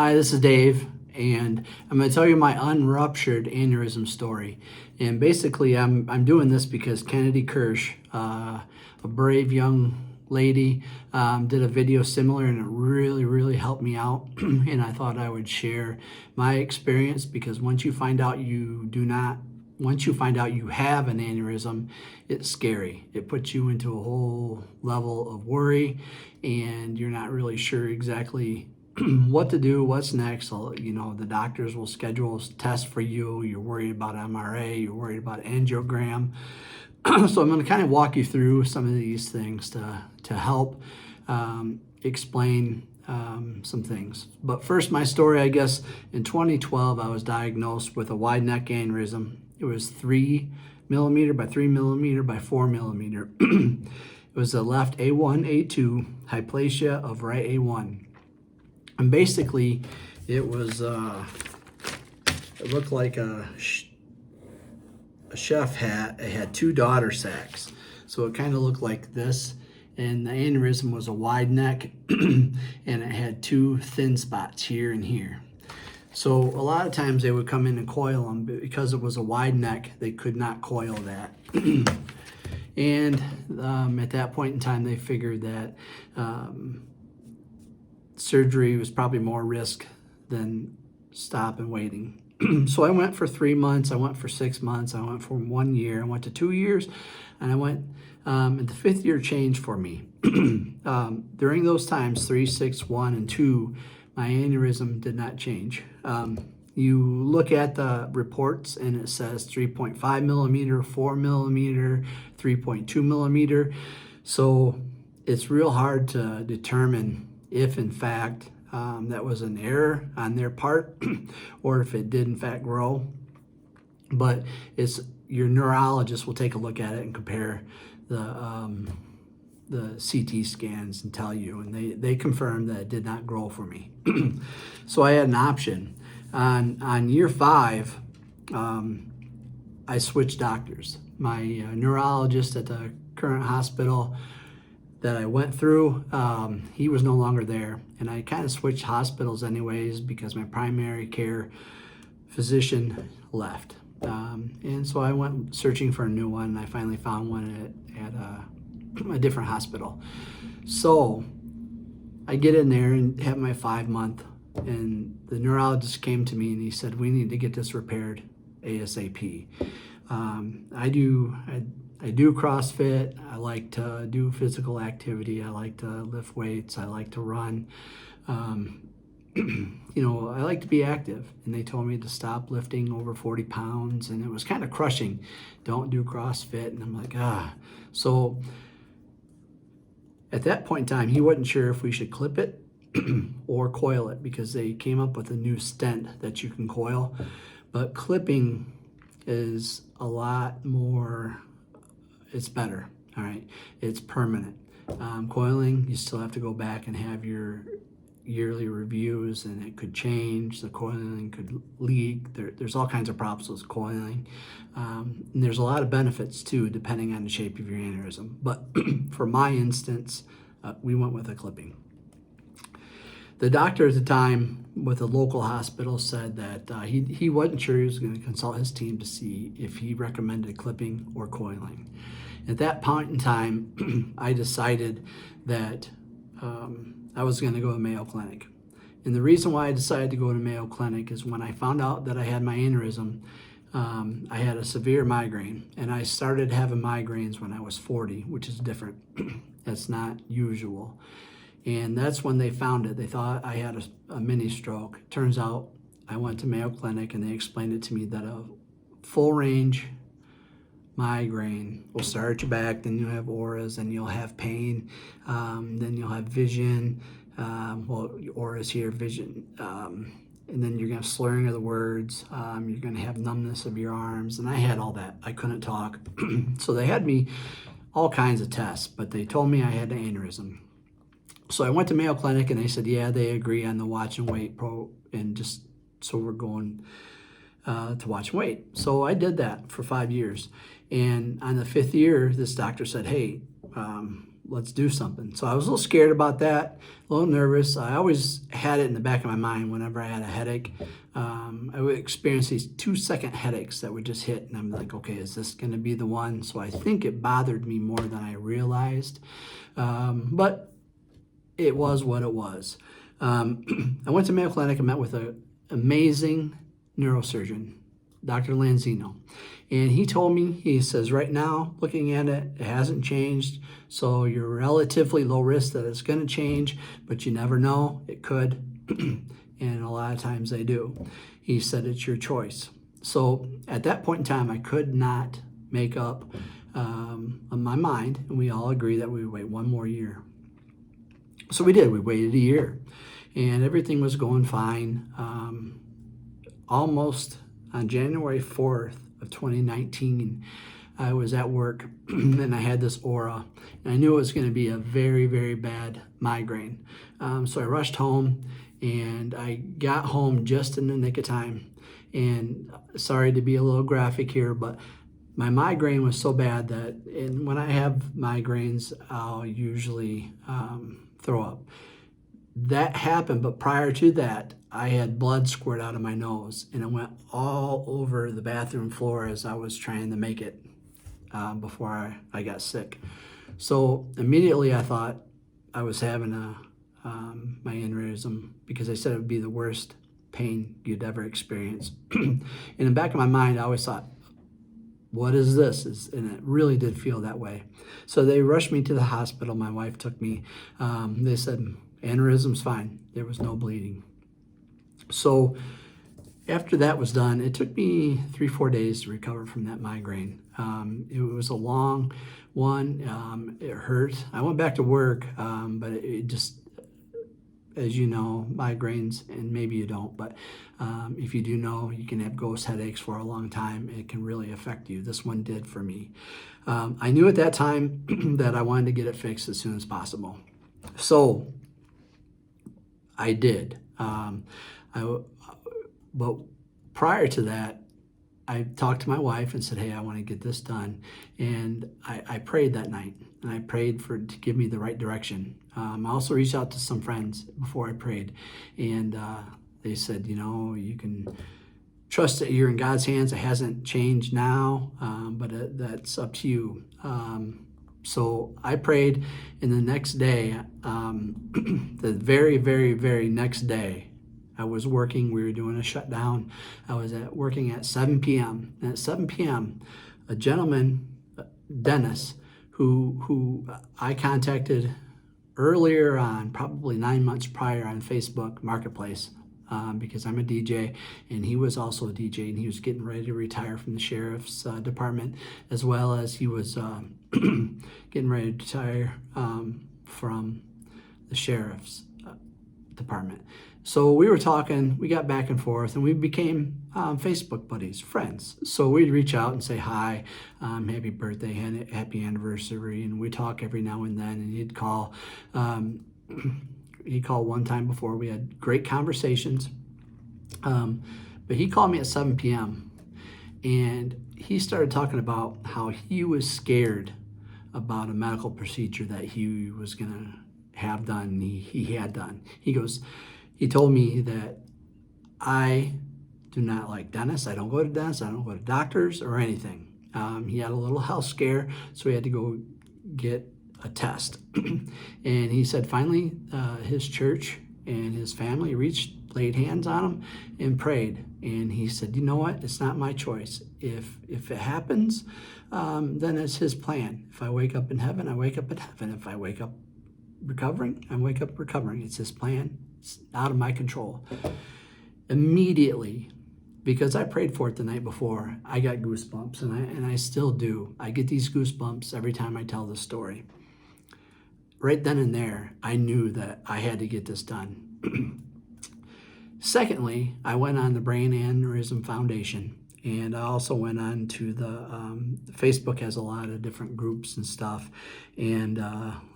Hi, this is Dave, and I'm going to tell you my unruptured aneurysm story. And basically, I'm doing this because Kennedy Kirsch, a brave young lady, did a video similar, and it really helped me out. And I thought I would share my experience because once you find out once you find out you have an aneurysm, it's scary. It puts you into a whole level of worry, and you're not really sure exactly what to do, what's next. You know, the doctors will schedule tests for you. You're worried about MRA, you're worried about angiogram. So I'm going to kind of walk you through some of these things to help explain some things. But first, my story, I guess, in 2012, I was diagnosed with a wide neck aneurysm. It was 3 millimeter by 3 millimeter by 4 millimeter. It was a left A1, A2, hyplasia of right A1. And basically, it was, it looked like a chef hat. It had 2 daughter sacs. So it kind of looked like this. And the aneurysm was a wide neck, and it had 2 thin spots here and here. So a lot of times they would come in and coil them, but because it was a wide neck, they could not coil that. And at that point in time, they figured that surgery was probably more risk than stop and waiting. So I went for 3 months, I went for 6 months, I went for 1 year, I went to 2 years, and I went, and the 5th year changed for me. During those times, 3, 6, 1, and 2, my aneurysm did not change. You look at the reports and it says 3.5 millimeter, 4 millimeter, 3.2 millimeter. So it's real hard to determine if in fact that was an error on their part or if it did in fact grow. But your neurologist will take a look at it and compare the CT scans and tell you, and they confirmed that it did not grow for me. So I had an option. On year 5, I switched doctors. My neurologist at the current hospital that I went through, he was no longer there. And I kind of switched hospitals anyways because my primary care physician left. And so I went searching for a new one, and I finally found one at a different hospital. So I get in there and have my 5-month, and the neurologist came to me and he said, we need to get this repaired ASAP. I do CrossFit. I like to do physical activity. I like to lift weights. I like to run. You know, I like to be active, and they told me to stop lifting over 40 pounds, and it was kind of crushing. Don't do CrossFit. And I'm like, So at that point in time, he wasn't sure if we should clip it or coil it because they came up with a new stent that you can coil. But clipping is a lot more, it's better, all right? It's permanent. Coiling, you still have to go back and have your yearly reviews, and it could change. The coiling could leak. There's all kinds of problems with coiling. And there's a lot of benefits too, depending on the shape of your aneurysm. But for my instance, we went with a clipping. The doctor at the time with the local hospital said that he wasn't sure. He was going to consult his team to see if he recommended clipping or coiling. At that point in time, I decided that I was going to go to Mayo Clinic. And the reason why I decided to go to Mayo Clinic is when I found out that I had my aneurysm, I had a severe migraine, and I started having migraines when I was 40, which is different. That's not usual. And that's when they found it. They thought I had a mini stroke. Turns out I went to Mayo Clinic, and they explained it to me that a full range migraine will start at your back, then you'll have auras, then you'll have pain, then you'll have vision. Well, auras here, vision. And then you're going to have slurring of the words. You're going to have numbness of your arms. And I had all that. I couldn't talk. So they had me all kinds of tests, but they told me I had an aneurysm. So I went to Mayo Clinic, and they said, yeah, they agree on the watch and wait and just so we're going to watch and wait. So I did that for 5 years. And on the 5th year, this doctor said, hey, let's do something. So I was a little scared about that, a little nervous. I always had it in the back of my mind whenever I had a headache. I would experience these 2-second headaches that would just hit, and I'm like, okay, is this going to be the one? So I think it bothered me more than I realized, but it was what it was. I went to Mayo Clinic and met with an amazing neurosurgeon, Dr. Lanzino. And he told me, he says, right now, looking at it, it hasn't changed. So you're relatively low risk that it's going to change, but you never know. It could. And a lot of times they do. He said, it's your choice. So at that point in time, I could not make up my mind. And we all agreed that we would wait one more year. So we did. We waited a year. And everything was going fine. Almost on January 4th of 2019, I was at work and I had this aura. And I knew it was going to be a very, very bad migraine. So I rushed home and I got home just in the nick of time. And sorry to be a little graphic here, but my migraine was so bad that when I have migraines, I'll usually throw up. That happened, but prior to that, I had blood squirt out of my nose, and it went all over the bathroom floor as I was trying to make it before I got sick. So immediately I thought I was having my aneurysm, because they said it would be the worst pain you'd ever experience. In the back of my mind, I always thought, what is this? And it really did feel that way. So they rushed me to the hospital. My wife took me. They said, aneurysm's fine. There was no bleeding. So after that was done, it took me 3-4 days to recover from that migraine. It was a long one. It hurt. I went back to work, but it just, as you know, migraines, and maybe you don't, but if you do know, you can have ghost headaches for a long time. It can really affect you. This one did for me. I knew at that time that I wanted to get it fixed as soon as possible. So I did. But prior to that, I talked to my wife and said, hey, I want to get this done. And I prayed that night, and I prayed to give me the right direction. I also reached out to some friends before I prayed, and they said, you can trust that you're in God's hands. It hasn't changed now, but that's up to you. So I prayed, and the next day, the very, very, very next day, I was working. We were doing a shutdown. I was working at 7 p.m. And at 7 p.m., a gentleman, Dennis, who I contacted earlier on, probably 9 months prior, on Facebook Marketplace, because I'm a DJ, and he was also a DJ, and he was getting ready to retire from the sheriff's department, as well as he was getting ready to retire from the sheriff's department. So we were talking, we got back and forth, and we became Facebook buddies, friends. So we'd reach out and say hi, happy birthday, happy anniversary, and we talk every now and then, and he'd call. He called one time before. We had great conversations, but he called me at 7 p.m. and he started talking about how he was scared about a medical procedure that he was going to have done, he had done. He told me that I do not like dentists. I don't go to dentists. I don't go to doctors or anything. He had a little health scare, so he had to go get a test. And he said finally his church and his family laid hands on him and prayed. And he said, you know what? It's not my choice. If it happens, then it's his plan. If I wake up in heaven, I wake up in heaven. If I wake up recovering, I wake up recovering. It's his plan. It's out of my control. Immediately, because I prayed for it the night before, I got goosebumps, and I still do. I get these goosebumps every time I tell this story. Right then and there, I knew that I had to get this done. Secondly, I went on the Brain Aneurysm Foundation, and I also went on to Facebook has a lot of different groups and stuff. And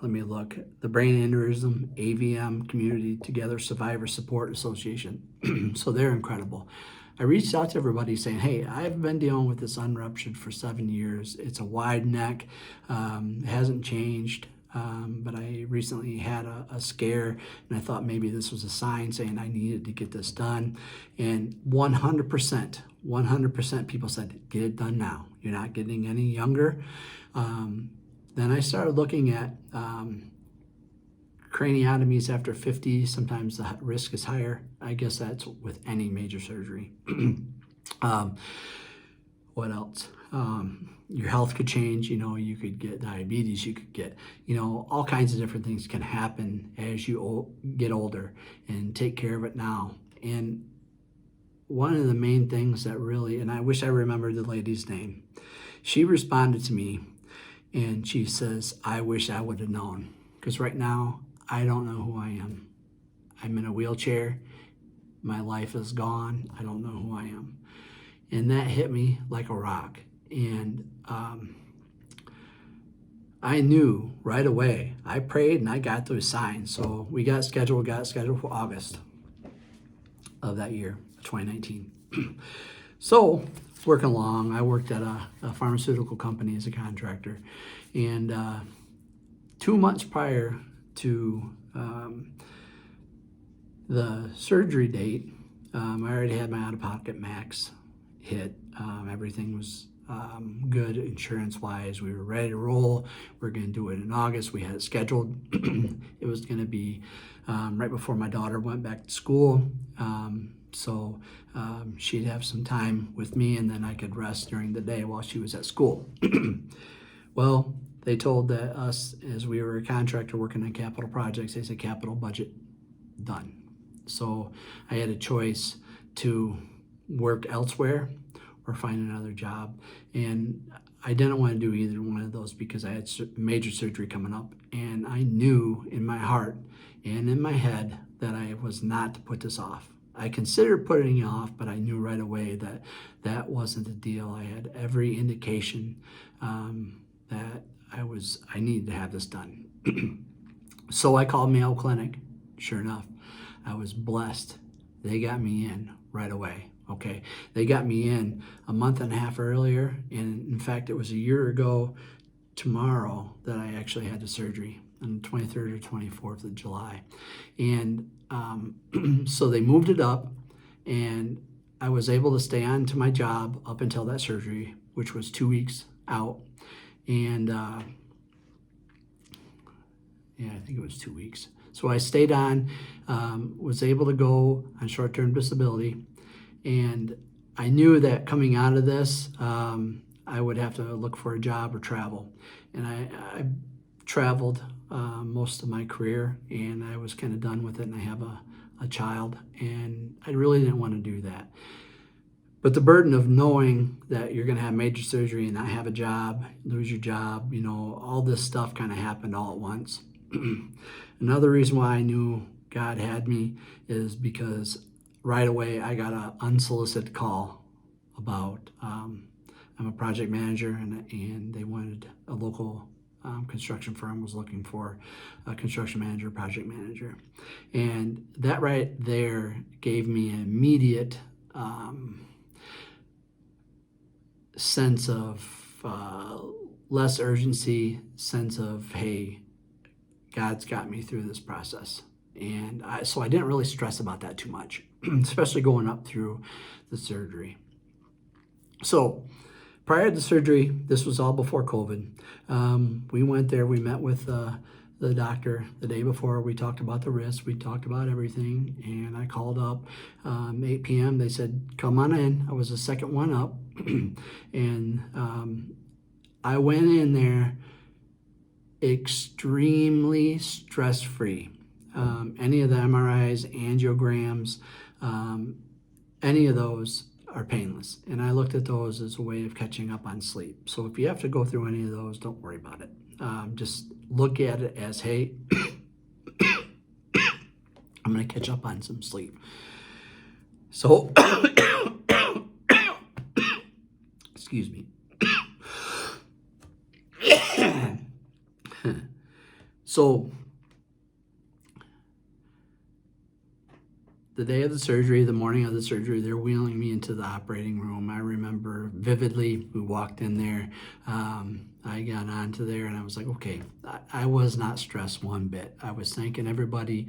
let me look. The Brain Aneurysm AVM Community Together Survivor Support Association. So they're incredible. I reached out to everybody saying, hey, I've been dealing with this unruptured for 7 years. It's a wide neck. It hasn't changed. but I recently had a scare, and I thought maybe this was a sign saying I needed to get this done. And 100% people said, get it done now. You're not getting any younger. Then I started looking at craniotomies after 50. Sometimes the risk is higher. I guess that's with any major surgery. What else? Your health could change. You could get diabetes. You could get, all kinds of different things can happen as you get older, and take care of it now. And one of the main things that really, and I wish I remembered the lady's name, she responded to me and she says, I wish I would have known, because right now I don't know who I am. I'm in a wheelchair. My life is gone. I don't know who I am. And that hit me like a rock. And I knew right away. I prayed and I got those signs. So we got scheduled for August of that year, 2019. So working along, I worked at a pharmaceutical company as a contractor. And 2 months prior to the surgery date, I already had my out-of-pocket max hit. Everything was good insurance-wise. We were ready to roll. We are going to do it in August. We had it scheduled. It was going to be right before my daughter went back to school. So she'd have some time with me, and then I could rest during the day while she was at school. Well, they told us, as we were a contractor working on capital projects, they said capital budget done. So I had a choice to work elsewhere or find another job. And I didn't want to do either one of those because I had major surgery coming up. And I knew in my heart and in my head that I was not to put this off. I considered putting it off, but I knew right away that that wasn't the deal. I had every indication that I needed to have this done. So I called Mayo Clinic. Sure enough, I was blessed. They got me in right away. Okay, they got me in a month and a half earlier, and in fact, it was a year ago tomorrow that I actually had the surgery on the 23rd or 24th of July. And so they moved it up, and I was able to stay on to my job up until that surgery, which was 2 weeks out. And yeah, I think it was 2 weeks. So I stayed on, was able to go on short-term disability. And I knew that coming out of this, I would have to look for a job or travel. And I traveled most of my career, and I was kind of done with it, and I have a child, and I really didn't want to do that. But the burden of knowing that you're going to have major surgery and not have a job, lose your job, all this stuff kind of happened all at once. Another reason why I knew God had me is because right away I got an unsolicited call about, I'm a project manager, and they wanted a local construction firm was looking for a construction manager, project manager. And that right there gave me an immediate sense of less urgency, sense of, hey, God's got me through this process. And so I didn't really stress about that too much, especially going up through the surgery. So prior to the surgery, this was all before COVID. We went there, we met with the doctor the day before. We talked about the risks, we talked about everything, and I called up 8 p.m. They said, come on in. I was the second one up, and I went in there extremely stress-free. Any of the MRIs, angiograms, any of those are painless. And I looked at those as a way of catching up on sleep. So if you have to go through any of those, don't worry about it. Just look at it as, hey, I'm going to catch up on some sleep. So, excuse me. So, the day of the surgery, the morning of the surgery, they're wheeling me into the operating room. I remember vividly, we walked in there. I got onto there and I was like, okay, I was not stressed one bit. I was thanking everybody